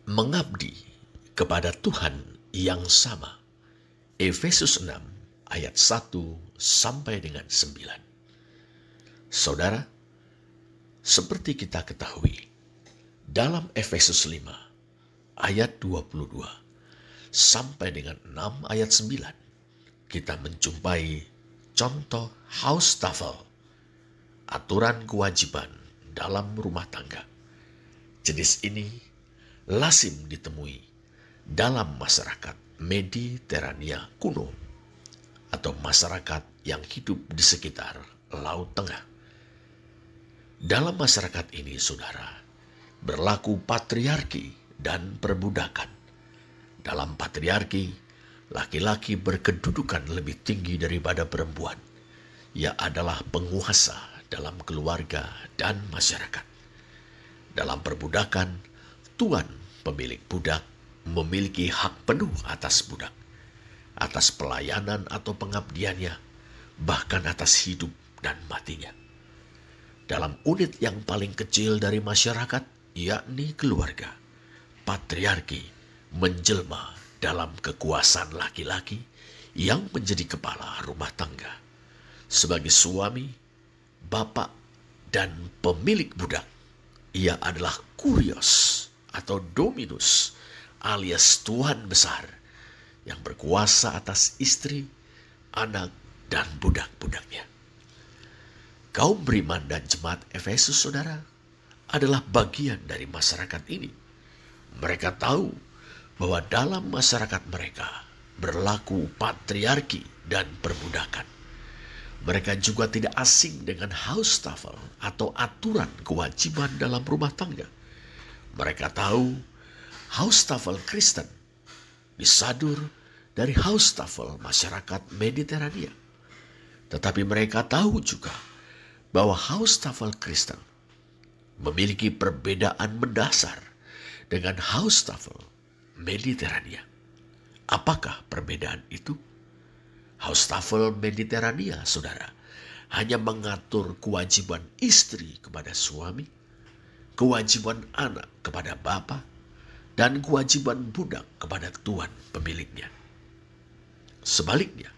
mengabdi kepada Tuhan yang sama. Efesus 6 ayat 1 sampai dengan 9. Saudara, seperti kita ketahui, dalam Efesus 5 ayat 22 sampai dengan 6 ayat 9, kita menjumpai contoh haustafel, aturan kewajiban dalam rumah tangga. Jenis ini lazim ditemui dalam masyarakat Mediterania kuno atau masyarakat yang hidup di sekitar Laut Tengah. Dalam masyarakat ini, saudara, berlaku patriarki dan perbudakan. Dalam patriarki, laki-laki berkedudukan lebih tinggi daripada perempuan. Ia adalah penguasa dalam keluarga dan masyarakat. Dalam perbudakan, tuan pemilik budak memiliki hak penuh atas budak, atas pelayanan atau pengabdiannya, bahkan atas hidup dan matinya. Dalam unit yang paling kecil dari masyarakat, yakni keluarga, patriarki menjelma dalam kekuasaan laki-laki yang menjadi kepala rumah tangga. Sebagai suami, bapak, dan pemilik budak, ia adalah kurios atau dominus alias tuan besar yang berkuasa atas istri, anak, dan budak-budaknya. Kaum beriman dan jemaat Efesus, saudara, adalah bagian dari masyarakat ini. Mereka tahu bahwa dalam masyarakat mereka berlaku patriarki dan perbudakan. Mereka juga tidak asing dengan haustafel atau aturan kewajiban dalam rumah tangga. Mereka tahu haustafel Kristen disadur dari haustafel masyarakat Mediterania. Tetapi mereka tahu juga bahwa haustafel Kristen memiliki perbedaan mendasar dengan haustafel Mediterania. Apakah perbedaan itu? Haustafel Mediterania, saudara, hanya mengatur kewajiban istri kepada suami, kewajiban anak kepada bapa, dan kewajiban budak kepada tuan pemiliknya. Sebaliknya,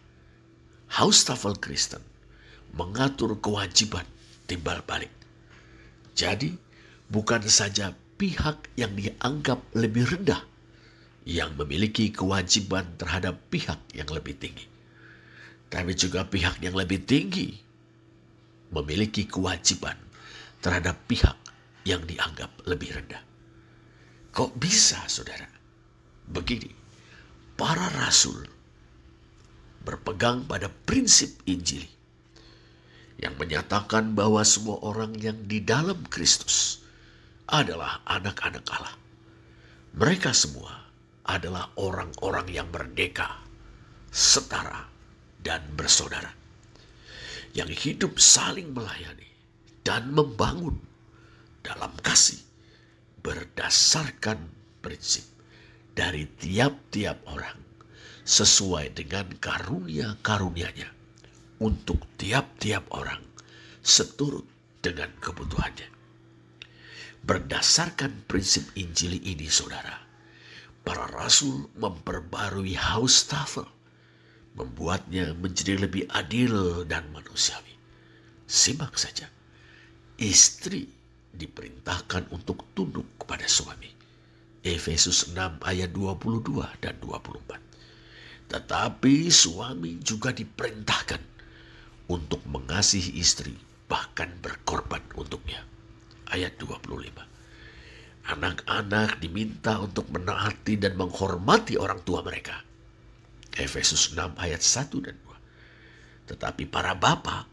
haustafel Kristen mengatur kewajiban timbal balik. Jadi, bukan saja pihak yang dianggap lebih rendah yang memiliki kewajiban terhadap pihak yang lebih tinggi, tapi juga pihak yang lebih tinggi memiliki kewajiban terhadap pihak yang dianggap lebih rendah. Kok bisa, saudara? Begini, para rasul berpegang pada prinsip Injil yang menyatakan bahwa semua orang yang di dalam Kristus adalah anak-anak Allah. Mereka semua adalah orang-orang yang merdeka, setara, dan bersaudara, yang hidup saling melayani dan membangun dalam kasih berdasarkan prinsip dari tiap-tiap orang sesuai dengan karunia-karunia-Nya untuk tiap-tiap orang seturut dengan kebutuhannya. Berdasarkan prinsip Injil ini, saudara, para rasul memperbarui haustafel, membuatnya menjadi lebih adil dan manusiawi. Simak saja. Istri diperintahkan untuk tunduk kepada suami. Efesus 6 ayat 22 dan 24. Tetapi suami juga diperintahkan untuk mengasihi istri, bahkan berkorban untuknya. Ayat 25. Anak-anak diminta untuk menaati dan menghormati orang tua mereka. Efesus 6 ayat 1 dan 2. Tetapi para bapa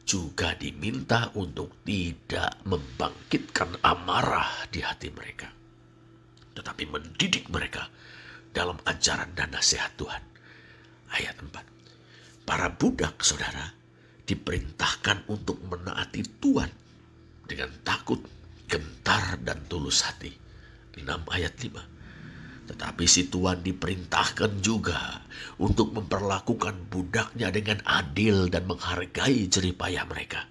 juga diminta untuk tidak membangkitkan amarah di hati mereka, tetapi mendidik mereka dalam ajaran dan nasihat Tuhan. Ayat 4. Para budak, saudara, diperintahkan untuk menaati Tuhan dengan takut, gentar, dan tulus hati. 6 ayat 5. Tetapi si tuan diperintahkan juga untuk memperlakukan budaknya dengan adil dan menghargai jerih payah mereka.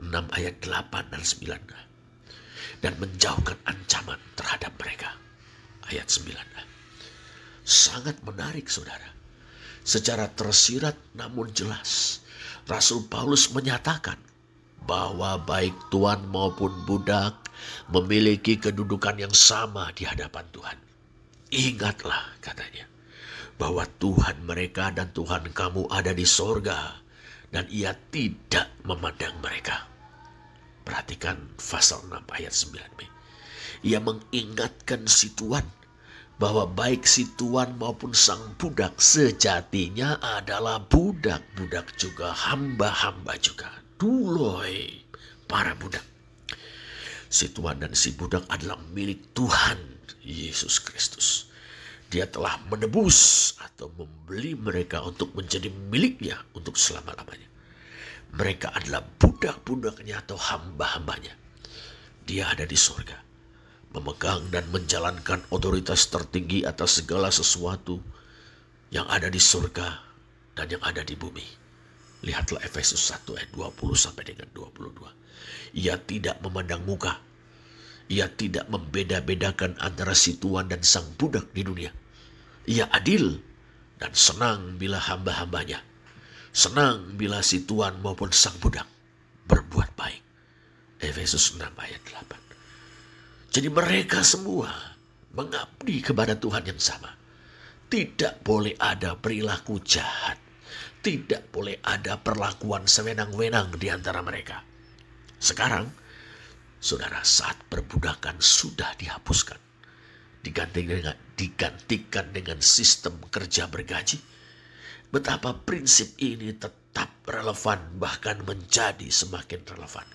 6 ayat 8 dan 9. Dan menjauhkan ancaman terhadap mereka. ayat 9. Sangat menarik saudara. Secara tersirat namun jelas, Rasul Paulus menyatakan bahwa baik tuan maupun budak memiliki kedudukan yang sama di hadapan Tuhan. Ingatlah katanya, bahwa Tuhan mereka dan Tuhan kamu ada di sorga, dan ia tidak memandang mereka. Perhatikan pasal 6 ayat 9b. Ia mengingatkan si tuan bahwa baik si tuan maupun sang budak sejatinya adalah budak. Budak juga, hamba-hamba juga. Duloi para budak. Si tuan dan si budak adalah milik Tuhan Yesus Kristus. Dia telah menebus atau membeli mereka untuk menjadi miliknya untuk selama-lamanya. Mereka adalah budak-budaknya atau hamba-hambanya. Dia ada di surga, memegang dan menjalankan otoritas tertinggi atas segala sesuatu yang ada di surga dan yang ada di bumi. Lihatlah Efesus 1 ayat 20 sampai dengan 22. Ia tidak memandang muka. Ia tidak membeda-bedakan antara si tuan dan sang budak di dunia. Ia adil dan senang bila hamba-hambanya, senang bila si tuan maupun sang budak berbuat baik. Efesus 6 ayat 8. Jadi mereka semua mengabdi kepada Tuhan yang sama. Tidak boleh ada perilaku jahat. Tidak boleh ada perlakuan sewenang-wenang di antara mereka. Sekarang, saudara, saat perbudakan sudah dihapuskan, digantikan dengan sistem kerja bergaji, betapa prinsip ini tetap relevan, bahkan menjadi semakin relevan.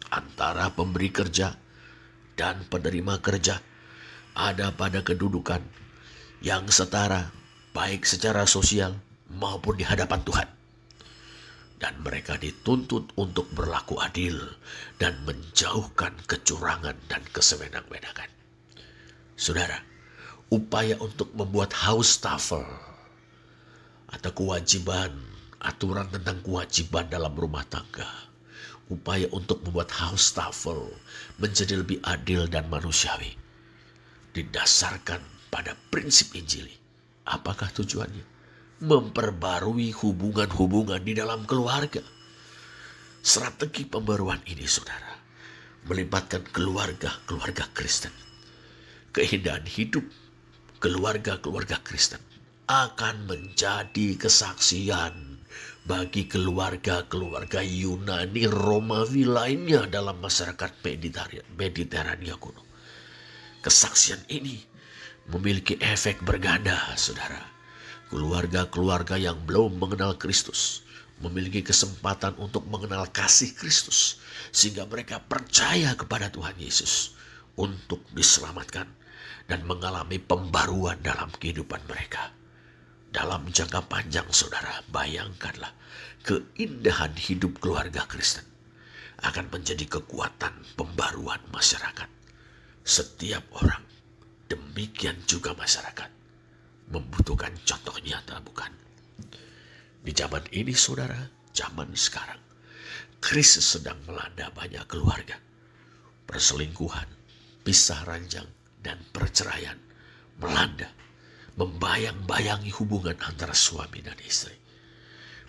Antara pemberi kerja dan penerima kerja ada pada kedudukan yang setara, baik secara sosial maupun di hadapan Tuhan. Dan mereka dituntut untuk berlaku adil dan menjauhkan kecurangan dan kesewenang-wenangan. Saudara, upaya untuk membuat Haustafel atau kewajiban, aturan tentang kewajiban dalam rumah tangga, upaya untuk membuat Haustafel menjadi lebih adil dan manusiawi, didasarkan pada prinsip Injili. Apakah tujuannya? Memperbarui hubungan-hubungan di dalam keluarga. Strategi pembaruan ini, saudara, melibatkan keluarga Kristen. Keindahan hidup keluarga Kristen akan menjadi kesaksian bagi keluarga Yunani Romawi lainnya dalam masyarakat Mediterania kuno. Kesaksian ini memiliki efek berganda, saudara. Keluarga yang belum mengenal Kristus memiliki kesempatan untuk mengenal kasih Kristus, sehingga mereka percaya kepada Tuhan Yesus untuk diselamatkan dan mengalami pembaruan dalam kehidupan mereka. Dalam jangka panjang, saudara, bayangkanlah keindahan hidup keluarga Kristen akan menjadi kekuatan pembaruan masyarakat. Setiap orang, demikian juga masyarakat, membutuhkan contoh nyata, bukan? Di zaman ini, saudara, zaman sekarang, krisis sedang melanda banyak keluarga. Perselingkuhan, pisah ranjang, dan perceraian melanda, membayang-bayangi hubungan antara suami dan istri.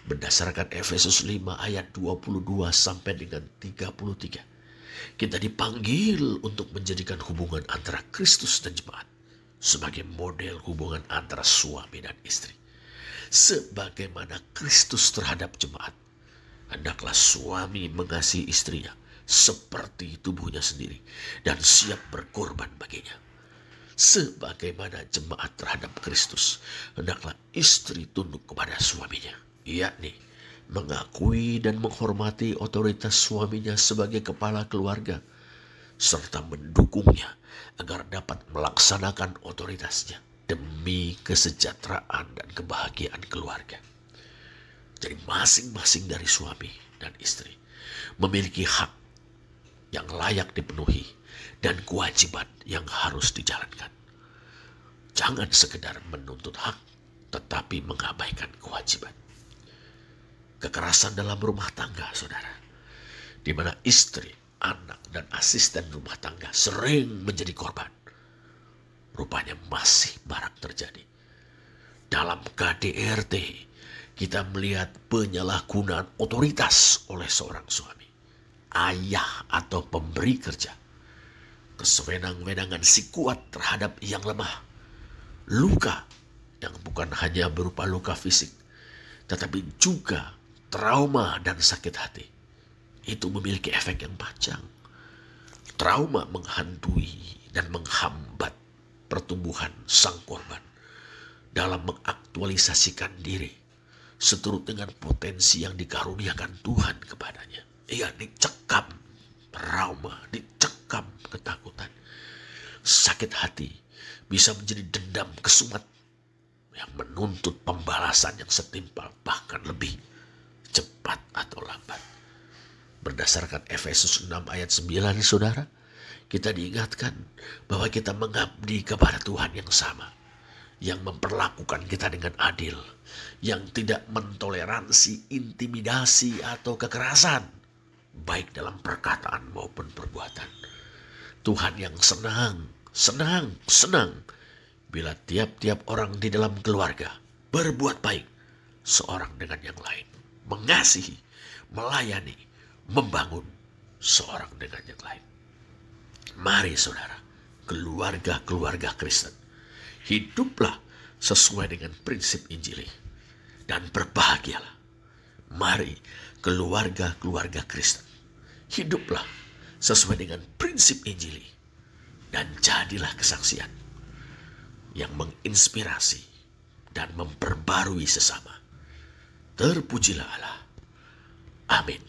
Berdasarkan Efesus 5 ayat 22 sampai dengan 33, kita dipanggil untuk menjadikan hubungan antara Kristus dan jemaat sebagai model hubungan antara suami dan istri. Sebagaimana Kristus terhadap jemaat, hendaklah suami mengasihi istrinya seperti tubuhnya sendiri dan siap berkorban baginya. Sebagaimana jemaat terhadap Kristus, hendaklah istri tunduk kepada suaminya, yakni mengakui dan menghormati otoritas suaminya sebagai kepala keluarga, serta mendukungnya agar dapat melaksanakan otoritasnya demi kesejahteraan dan kebahagiaan keluarga. Jadi masing-masing dari suami dan istri memiliki hak yang layak dipenuhi dan kewajiban yang harus dijalankan. Jangan sekedar menuntut hak tetapi mengabaikan kewajiban. Kekerasan dalam rumah tangga, saudara, di mana istri, anak, dan asisten rumah tangga sering menjadi korban. rupanya masih marak terjadi. Dalam KDRT, kita melihat penyalahgunaan otoritas oleh seorang suami, ayah atau pemberi kerja. Kesewenang-wenangan si kuat terhadap yang lemah. Luka yang bukan hanya berupa luka fisik, tetapi juga trauma dan sakit hati. Itu memiliki efek yang panjang. Trauma menghantui dan menghambat pertumbuhan sang korban dalam mengaktualisasikan diri seturut dengan potensi yang dikaruniakan Tuhan kepadanya. Ia dicekam trauma, dicekam ketakutan. Sakit hati bisa menjadi dendam kesumat yang menuntut pembalasan yang setimpal, bahkan lebih cepat atau lambat. Berdasarkan Efesus 6 ayat 9, saudara, kita diingatkan bahwa kita mengabdi kepada Tuhan yang sama, yang memperlakukan kita dengan adil, yang tidak mentoleransi intimidasi atau kekerasan, baik dalam perkataan maupun perbuatan. Tuhan yang senang bila tiap-tiap orang di dalam keluarga berbuat baik seorang dengan yang lain, mengasihi, melayani, membangun seorang dengan yang lain. Mari saudara, keluarga-keluarga Kristen, hiduplah sesuai dengan prinsip Injili dan berbahagialah. Mari keluarga-keluarga Kristen, hiduplah sesuai dengan prinsip Injili dan jadilah kesaksian yang menginspirasi dan memperbarui sesama. Terpujilah Allah. Amin.